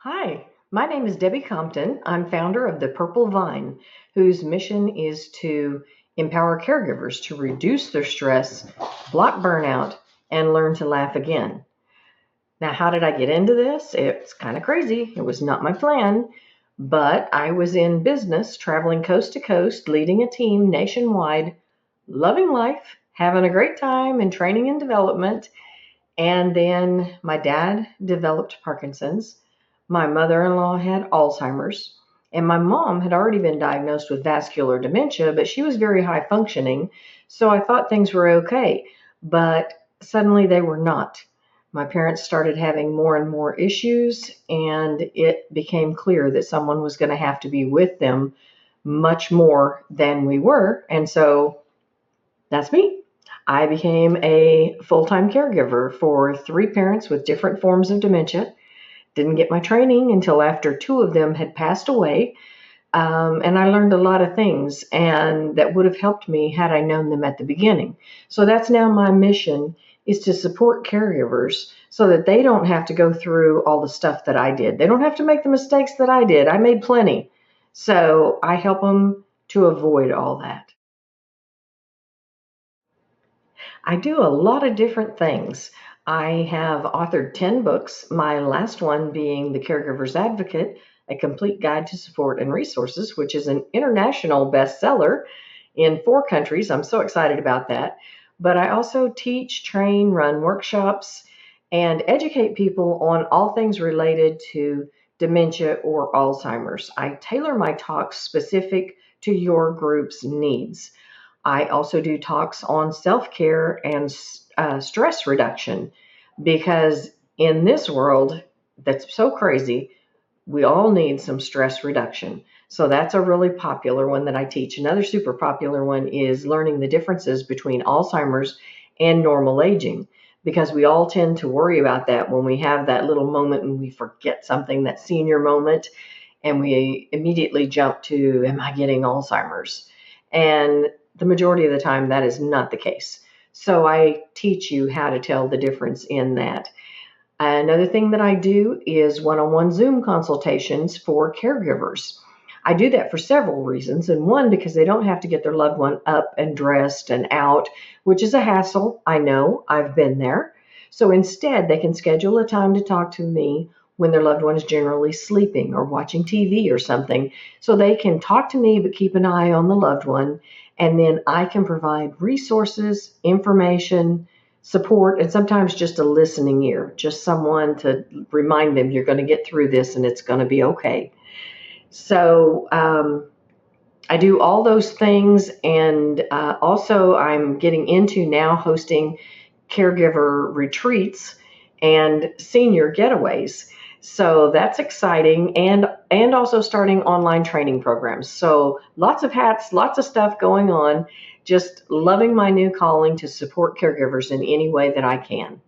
Hi, my name is Debbie Compton. I'm founder of the Purple Vine, whose mission is to empower caregivers to reduce their stress, block burnout, and learn to laugh again. Now, how did I get into this? It's kind of crazy. It was not my plan, but I was in business, traveling coast to coast, leading a team nationwide, loving life, having a great time in training and development. And then my dad developed Parkinson's. My mother in law had Alzheimer's. And my mom had already been diagnosed with vascular dementia, but she was very high functioning. So I thought things were okay. But suddenly they were not. My parents started having more and more issues, and it became clear that someone was going to have to be with them much more than we were. And so that's me. I became a full-time caregiver for three parents with different forms of dementia. Didn't get my training until after two of them had passed away. And I learned a lot of things and that would have helped me had I known them at the beginning. So that's now my mission, is to support caregivers so that they don't have to go through all the stuff that I did. They don't have to make the mistakes that I did. I made plenty. So I help them to avoid all that. I do a lot of different things. I have authored 10 books, my last one being The Caregiver's Advocate, A Complete Guide to Support and Resources, which is an international bestseller in 4 countries. I'm so excited about that. But I also teach, train, run workshops, and educate people on all things related to dementia or Alzheimer's. I tailor my talks specific to your group's needs. I also do talks on self care and stress reduction because in this world that's so crazy, we all need some stress reduction. So that's a really popular one that I teach. Another super popular one is learning the differences between Alzheimer's and normal aging because we all tend to worry about that when we have that little moment and we forget something, that senior moment, and we immediately jump to, am I getting Alzheimer's? And the majority of the time, that is not the case. So I teach you how to tell the difference in that. Another thing that I do is one-on-one Zoom consultations for caregivers. I do that for several reasons. And one, because they don't have to get their loved one up and dressed and out, which is a hassle. I know, I've been there. So instead, they can schedule a time to talk to me when their loved one is generally sleeping or watching TV or something. So they can talk to me, but keep an eye on the loved one. And then I can provide resources, information, support, and sometimes just a listening ear, just someone to remind them you're going to get through this and it's going to be okay. So I do all those things, and also I'm getting into now hosting caregiver retreats and senior getaways. So that's exciting, and also starting online training programs. So lots of hats, lots of stuff going on. Just loving my new calling to support caregivers in any way that I can.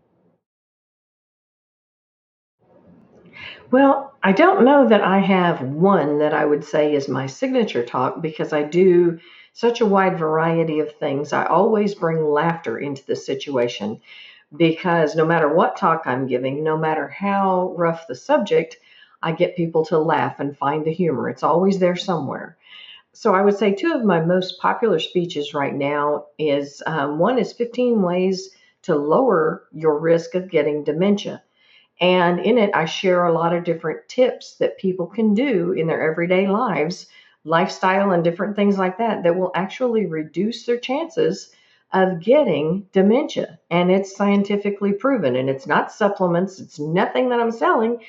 Well, I don't know that I have one that I would say is my signature talk because I do such a wide variety of things. I always bring laughter into the situation because no matter what talk I'm giving, no matter how rough the subject, I get people to laugh and find the humor. It's always there somewhere. So I would say two of my most popular speeches right now is one is 15 ways to lower your risk of getting dementia. And in it, I share a lot of different tips that people can do in their everyday lives, lifestyle, and different things like that, that will actually reduce their chances of getting dementia. And it's scientifically proven, and it's not supplements, it's nothing that I'm selling.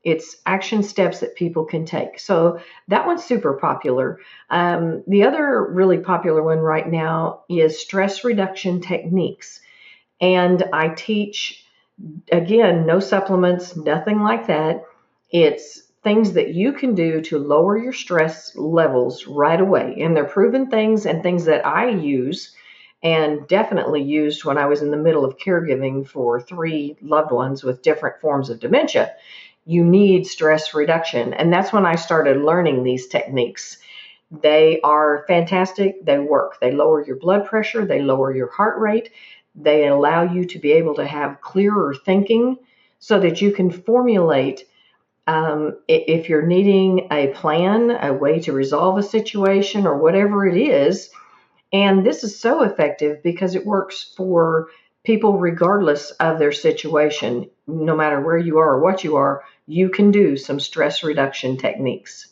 It's action steps that people can take. So that one's super popular. The other really popular one right now is stress reduction techniques. And I teach, again, no supplements, nothing like that. It's things that you can do to lower your stress levels right away. And they're proven things and things that I use and definitely used when I was in the middle of caregiving for three loved ones with different forms of dementia. You need stress reduction. And that's when I started learning these techniques. They are fantastic. They work. They lower your blood pressure. They lower your heart rate. They allow you to be able to have clearer thinking so that you can formulate If you're needing a plan, a way to resolve a situation or whatever it is, and this is so effective because it works for people regardless of their situation. No matter where you are or what you are, you can do some stress reduction techniques.